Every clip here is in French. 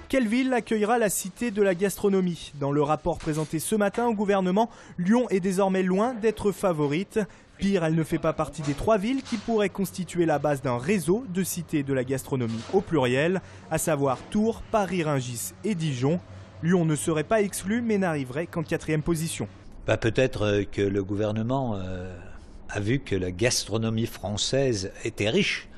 Quelle ville accueillera la cité de la gastronomie? Dans le rapport présenté ce matin au gouvernement, Lyon est désormais loin d'être favorite. Pire, elle ne fait pas partie des 3 villes qui pourraient constituer la base d'un réseau de cités de la gastronomie au pluriel, à savoir Tours, Paris, Rungis et Dijon. Lyon ne serait pas exclu mais n'arriverait qu'en 4e position. Peut-être que le gouvernement a vu que la gastronomie française était riche.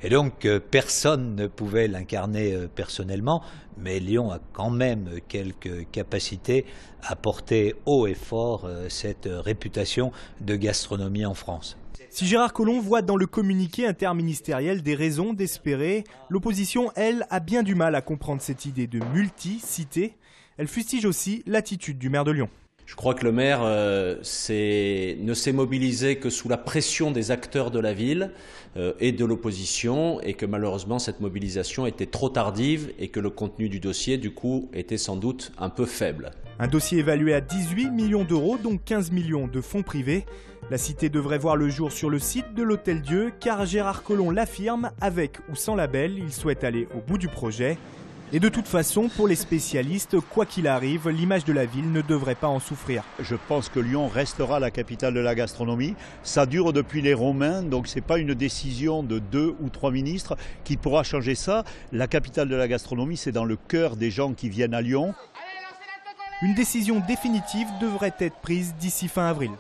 Et donc personne ne pouvait l'incarner personnellement, mais Lyon a quand même quelques capacités à porter haut et fort cette réputation de gastronomie en France. Si Gérard Collomb voit dans le communiqué interministériel des raisons d'espérer, l'opposition, elle, a bien du mal à comprendre cette idée de multi-cité. Elle fustige aussi l'attitude du maire de Lyon. Je crois que le maire ne s'est mobilisé que sous la pression des acteurs de la ville et de l'opposition, et que malheureusement cette mobilisation était trop tardive et que le contenu du dossier du coup était sans doute un peu faible. Un dossier évalué à 18 millions d'euros, dont 15 millions de fonds privés. La cité devrait voir le jour sur le site de l'Hôtel Dieu, car Gérard Collomb l'affirme, avec ou sans label, il souhaite aller au bout du projet. Et de toute façon, pour les spécialistes, quoi qu'il arrive, l'image de la ville ne devrait pas en souffrir. Je pense que Lyon restera la capitale de la gastronomie. Ça dure depuis les Romains, donc ce n'est pas une décision de 2 ou 3 ministres qui pourra changer ça. La capitale de la gastronomie, c'est dans le cœur des gens qui viennent à Lyon. Une décision définitive devrait être prise d'ici fin avril.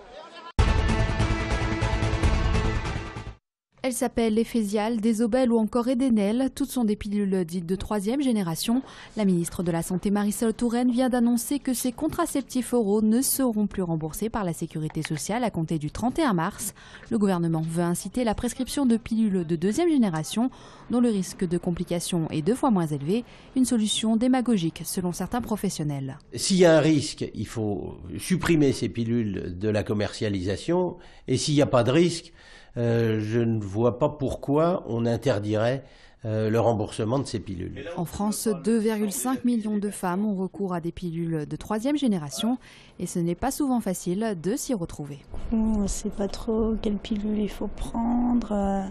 Elle s'appelle Ephésial, Désobel ou encore Edenel. Toutes sont des pilules dites de 3e génération. La ministre de la Santé Marisol Touraine vient d'annoncer que ces contraceptifs oraux ne seront plus remboursés par la Sécurité sociale à compter du 31 mars. Le gouvernement veut inciter la prescription de pilules de 2e génération dont le risque de complications est 2 fois moins élevé. Une solution démagogique selon certains professionnels. S'il y a un risque, il faut supprimer ces pilules de la commercialisation. Et s'il n'y a pas de risque, je ne vois pas pourquoi on interdirait le remboursement de ces pilules. En France, 2,5 millions de femmes ont recours à des pilules de 3e génération et ce n'est pas souvent facile de s'y retrouver. On ne sait pas trop quelle pilule il faut prendre.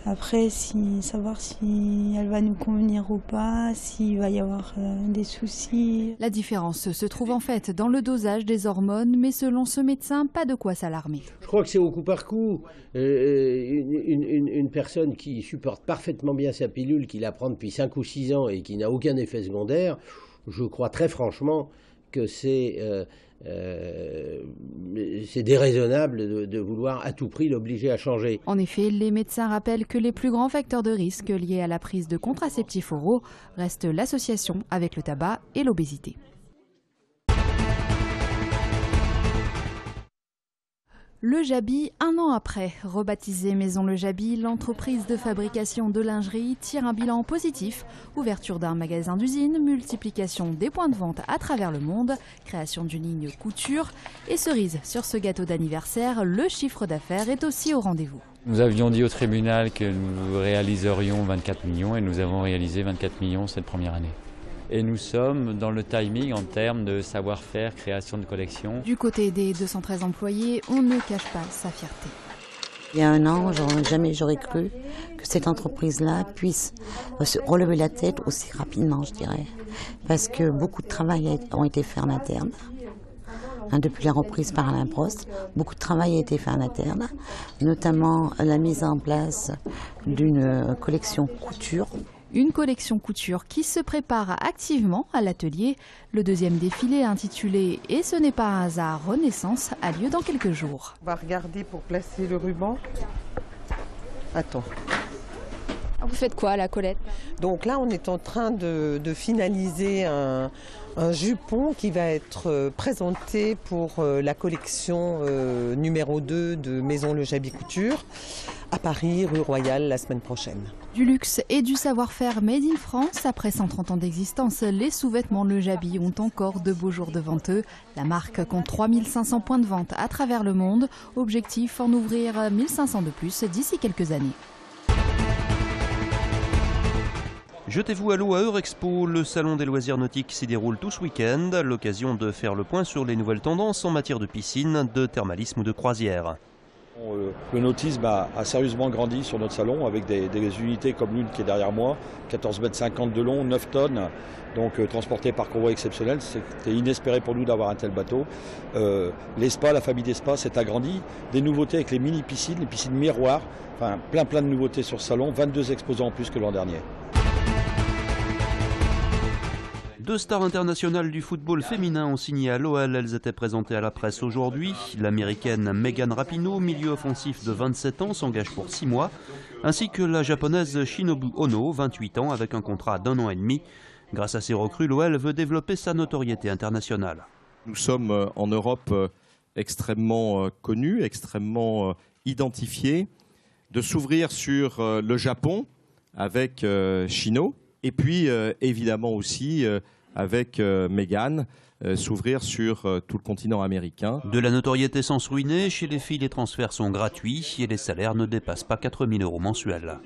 Après, savoir si elle va nous convenir ou pas, s'il va y avoir des soucis. La différence se trouve en fait dans le dosage des hormones, mais selon ce médecin, pas de quoi s'alarmer. Je crois que c'est au coup par coup. Une personne qui supporte parfaitement bien sa pilule, qui la prend depuis 5 ou 6 ans et qui n'a aucun effet secondaire, je crois très franchement que c'est déraisonnable de vouloir à tout prix l'obliger à changer. En effet, les médecins rappellent que les plus grands facteurs de risque liés à la prise de contraceptifs oraux restent l'association avec le tabac et l'obésité. Le Jabi, 1 an après. Rebaptisée Maison Le Jabi, l'entreprise de fabrication de lingerie tire un bilan positif. Ouverture d'un magasin d'usine, multiplication des points de vente à travers le monde, création d'une ligne couture. Et cerise sur ce gâteau d'anniversaire, le chiffre d'affaires est aussi au rendez-vous. Nous avions dit au tribunal que nous réaliserions 24 millions et nous avons réalisé 24 millions cette première année. Et nous sommes dans le timing en termes de savoir-faire, création de collections. Du côté des 213 employés, on ne cache pas sa fierté. Il y a 1 an, jamais j'aurais cru que cette entreprise-là puisse se relever la tête aussi rapidement, je dirais. Parce que beaucoup de travail ont été faits en interne. Depuis la reprise par Alain Prost, beaucoup de travail a été fait en interne, notamment la mise en place d'une collection couture. Une collection couture qui se prépare activement à l'atelier. Le 2e défilé intitulé « Et ce n'est pas un hasard, Renaissance » a lieu dans quelques jours. On va regarder pour placer le ruban. Attends. Vous faites quoi là, Colette? Donc là, on est en train de finaliser un jupon qui va être présenté pour la collection numéro 2 de Maison Le Jabi Couture à Paris, rue Royale, la semaine prochaine. Du luxe et du savoir-faire made in France. Après 130 ans d'existence, les sous-vêtements Le Jabi ont encore de beaux jours devant eux. La marque compte 3500 points de vente à travers le monde. Objectif, en ouvrir 1500 de plus d'ici quelques années. Jetez-vous à l'eau à Eurexpo, le salon des loisirs nautiques s'y déroule tout ce week-end, l'occasion de faire le point sur les nouvelles tendances en matière de piscine, de thermalisme ou de croisière. Le nautisme a sérieusement grandi sur notre salon avec des unités comme l'une qui est derrière moi, 14,50 m de long, 9 tonnes, donc transportées par convoi exceptionnel. C'était inespéré pour nous d'avoir un tel bateau. La famille des spas s'est agrandie. Des nouveautés avec les mini-piscines, les piscines miroirs, enfin plein de nouveautés sur ce salon, 22 exposants en plus que l'an dernier. Deux stars internationales du football féminin ont signé à l'OL. Elles étaient présentées à la presse aujourd'hui. L'américaine Megan Rapinoe, milieu offensif de 27 ans, s'engage pour 6 mois, ainsi que la japonaise Shinobu Ono, 28 ans, avec un contrat d'1 an et demi. Grâce à ces recrues, l'OL veut développer sa notoriété internationale. Nous sommes en Europe extrêmement connus, extrêmement identifiés, de s'ouvrir sur le Japon avec Shino, et puis évidemment aussi avec Megan, s'ouvrir sur tout le continent américain. De la notoriété sans se ruiner, chez les filles les transferts sont gratuits et les salaires ne dépassent pas 4 000 € mensuels.